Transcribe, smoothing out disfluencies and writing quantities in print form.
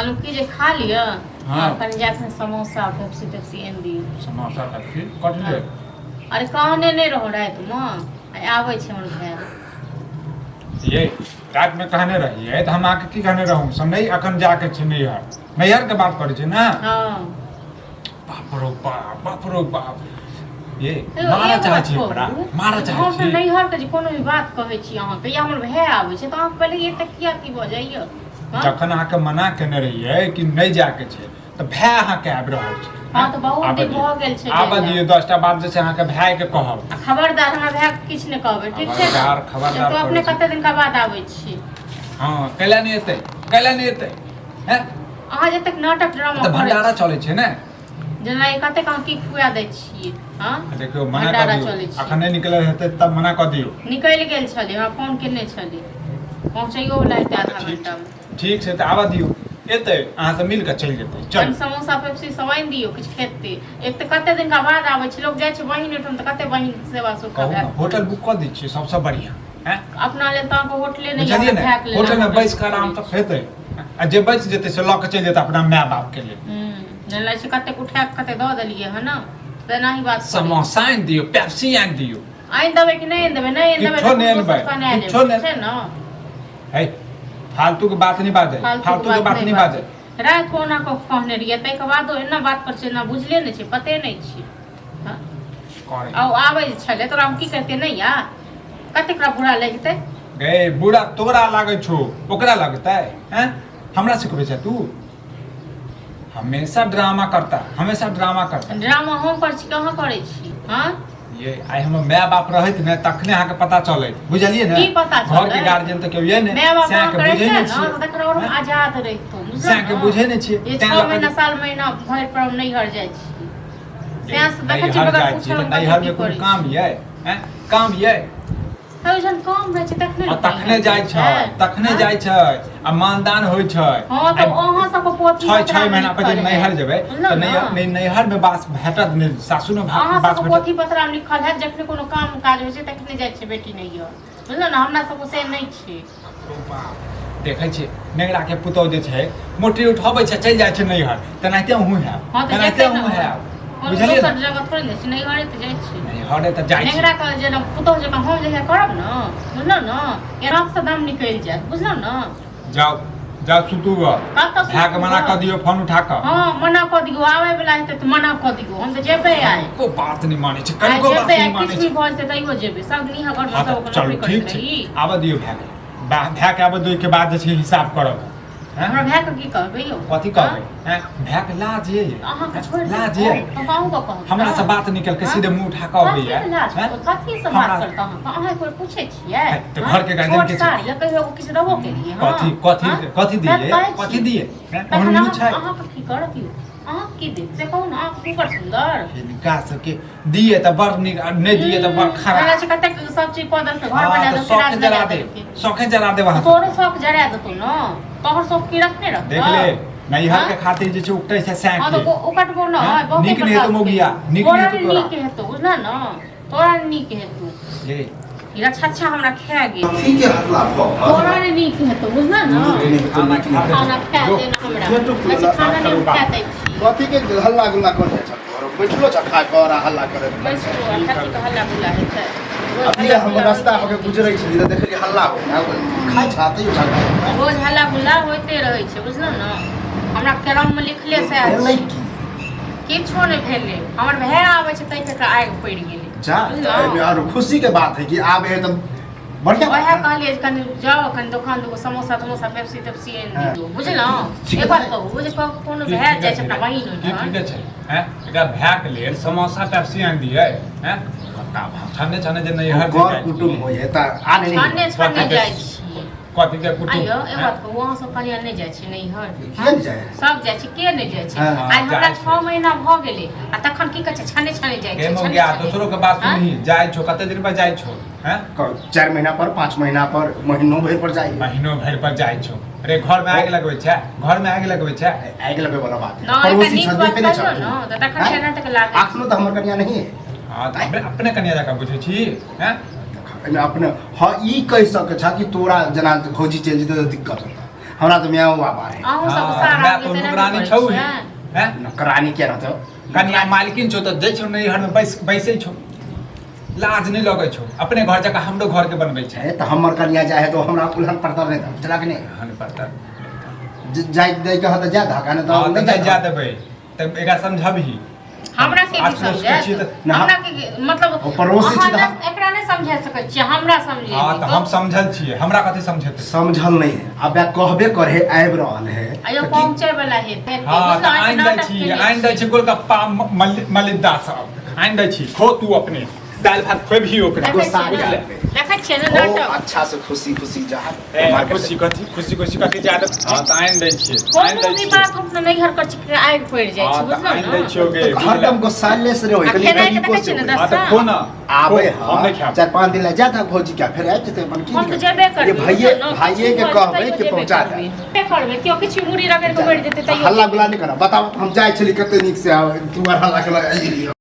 कहलू की जे खा लिया हाँ। कहीं जाते समोसा पेप्सी पेप्सी एन दी समोसा पेप्सी कट ले अरे कहने नहीं रहो रात में आवे छे हमर भाई ये रात में कहने रहिए तो हम आके की कहने रहूं सब नहीं अखन जाके छे नैहर के बात करे छे ना हां बाप रो बाप ये मारा चाहे छी हमरा मारा चाहे हम छी नैहर के जे कोनो भी बात कहै छी अहाँ के या हमर भाई आवे छे तो अहाँ पहले ये तक किया की भ जाइए जखन अहाँके मना केने रहिए कि नहीं जाके छे तो भाई अहाँके आबि रहल छे हां तो बहुत दिन भ गेल छे आब दियो 10टा बात जे छै अहाँके भाई के कहब खबरदार हमरा भाई किछ ने कहबे ठीक छे खबरदार तो अपने कते दिन का बाद आवे छी हां कैला नहीं एते हैं अहाँ जे तक नाटक ड्रामा तो भंडारा चले छे ना जेना कते कहाँ की खुआ दै छियै हां देखियो मना कर दियो अखन नहीं निकल हेतै तब मना कर दियो निकल गेल छले हमरा फोन केने छले पहुंचैयो वाला है आधा घंटा में ठीक छै त आवा दियो एते अहाँ से मिल के चल जेतै चल समोसा पेप्सी सवाइन दियो कुछ खेते एक त कते दिन का बाद आवे छी लोग जाय छै बहिन ओठम त कते बहिन सेवा सुख का होटल बुक कर दै छी सबसे बढ़िया हैं अपना ले त को होटले नहीं बुझलिए ना होटल में बैस के आराम से खेतै आ जे बच जेतै से ल के चल जेतै अपना माय बाप के लिए जला से कते उठा के कते द देलिए है ना तेना ही बात समोसा आन दियो पेप्सी आन दियो आइन देबे कि नहीं देबे नहीं देबे किछो नहीं अनबै किछो नहीं छै ना है फालतू के बात नहीं बाजे फालतू के बात नहीं बाजे रात को ना को कहने रहिए तै के बाद एना बात कर छै ना बुझले नहीं छै पते नहीं छै हां करे आ आबै छले तोरा हम की करते नहीं या कते करा बुरा लगते गे बुरा तोरा लागे छो ओकरा लगतै हैं हमरा सिखबै छै तू हमेशा ड्रामा करता ड्रामा हम कर छी कहां करे छी हां ये आई हम माय बाप रहत ने तखने अहाँ के पता चले बुझलिए ना की पता चले घर के गार्जियन त केओ ये ने से के बुझे नहीं छी ना तकरा और आजाद रहितो से के बुझे नहीं छी ये 6 महीना साल महीना घर पर हम नहीं हर जाय छी से से देखे छी बगैर पूछल नैहर में कोई काम ये हैं काम ये जन काम रहे छै तखने जाय छै आ मानदान होय छै हां तो अहाँ सब को पोथी 6 महीना पर जे नैहर जेबै त नैहर में बास भेटत ने सासु में बास भेटत पोथी पत्र में लिखल है जखने कोनो काम काज होय छै तखने जाय छै बेटी नैहर बुझलो ना हमरा सब को से नहीं छै देखै छी नेगरा के पुतौ जे छै मोटरी उठाबै छै चल जाय छै नैहर तनाते हूं है तनाते हूं है बुझलिए दोसर जगह थोड़ी नहीं छै नैहर त जाय छै नैहर त जाय छै नेगरा का जे पुतौ जे हम जे करब ना बुझलो ना एराक से दाम निकल जाय बुझलो ना जाओ सुतूगा भाग के मना कर दियो फोन उठा कर हां मना कर दियो आवे वाला है त मना कर दियो हम त जेबे आए को बात नहीं माने छै कनको बात नहीं माने छै किछ भी भइसे तइयो जेबे सब दिन घर में सब चलो ठीक छै आबा दियो भाग के आबा दियो के बाद जे छै हिसाब करब हमरा भाई के की कहबै यो कथि कहबै हैं भाई के लाज ये अहाँ के छोड़ लाज ये कहूं को कहब हमरा से बात निकल के सीधे मुंह उठा के अबै है कथि से बात करता हूं अहाँ कोई पूछे छियै तो घर के गार्जियन के या कहियो किछ रहो के लिए कथि दिए हम मुंह छै अहाँ के की करत यो अहाँ की दे से कहू ना आप ऊपर सुंदर इनका सके दिए त बड़ नहीं दिए त बड़ खराब हमरा से कते सब चीज पदर के घर बना दे शौक जरा दे वहां तोरो शौक जरा दे तू ना तोहर शौक की रखने रख देख ले नैहर के खातिर जे छै उकटै छै सैक हां तो उकटबो ना बहुत निक नहीं तो मोगिया निक नहीं तो तोरा निक हेतौ बुझला ना तोरा निक हेतौ ये इरा छच्छा हमरा खा गेल ठीक है हल्ला तोरा निक हेतौ बुझला ना खाना खा देना हमरा ऐसे खाना नहीं खाते कथी के हल्ला गुल्ला कर छै बैठलो छ खा कर हल्ला करे बैठलो कथी के हल्ला गुल्ला हेतै अभी हम रास्ता होके गुजरै छी त देखे कि हल्ला हो खाइ छाते रोज हल्ला गुल्ला होते रहै छै बुझलो ना हमरा करम में लिखले से किछो नहीं भेले हमर भाई आवे छै तै पे आग पड़ गेलै जा और खुशी के बात है कि आबे है त बढ़िया ओहे कहलिए कनी जाओ कनी दुकान दुगो समोसा तमोसा पेप्सी तेप्सी एन दियो बुझलो एक बात कहू बुझे कोनो भाई जाय छै अपना बहिन ठीक छै हैं एकरा भाई के लेल समोसा पेप्सी आन दिए हैं छाने छाने जे नैहर घर कुटुम होय है त आने छाने छाने जाय छी कथि के कुटुम आइयो एक बात कहू वहां सब कनिया नहीं जाय छै नैहर के जाय सब जाय छै के नहीं जाय छै आइ हमरा 6 महीना भ गेलै आ तखन की कहै छै छाने छाने जाय छै छाने गया दोसरो के बात सुनही जाय छो कते दिन पर जाय छो हैं 4 महीना पर 5 महीना पर महीनो भर पर जाय महीनो भर पर जाय छो अरे घर में आग लगबै छै घर में आग लगबै छै आग लगबै वाला बात है पड़ोसी छबे पे नहीं छ त तखन केना तक लागे आखनो त हमर कन्या नहीं है हां त अपने कन्या जका बुझै छी हैं अपने हाँ ई कह सके छा कि तोरा जना खोजी चल जेते त दिक्कत हो हमरा तो मैं बाबा है अहूँ सब हाँ, सारा मैं तो नौकरानी छौ ही हैं नौकरानी क्या रहते हो कन्या मालकिन छौ तो जाइ छौ नहीं हर में बैसे छौ लाज नहीं लगे छौ अपने घर जाकर हमरो घर के बनबै छै तो हमर कन्या जाए तो हमरा उल्हन पड़ता नहीं था चला के नहीं हन पता जाय दे के हत जा धका ने तो हां नहीं तो जा देबै तब एकरा समझबही हमरा के भी समझे हमरा के मतलब पड़ोसी छी त एकरा नहीं समझा सकै छी हमरा समझे हां तो हम समझल छियै हमरा कथि समझेतै समझल नहीं है अब कहबे करे आबि रहल है अयो पहुंचे वाला है हां तो आइन दै छी गोलगप्पा मलिदा सब आइन दै छी खो तू अपने दाल भात खोबही ओकरा देखै छियै ने ओ नाटक अच्छा से खुशी खुशी जा खुशी कथि जादे हां तो आइन दै छी आइन कोनो दै भी छी बात अपना नहीं घर कर चिक आग पड़ जाय छै बुझलो आइन दै ना छियोगे हरदम गुस्साले से रहो कनी खेनाइ कनी के को देखै छियै ने हां तो दस्ता खो ना आबे हम नहीं खाब 4-5 दिन ले जाता भौजी क्या फिर आबि जते अपन की हम तो जेबे करबै ये भाइये के कहबै कि पहुंचा दे पे करबै क्यों किछ मुड़ी रगड़ के बैठ जेतै तैयो हल्ला गुला नहीं करा बताओ हम जाय छली कते निक से तू हल्ला के लगा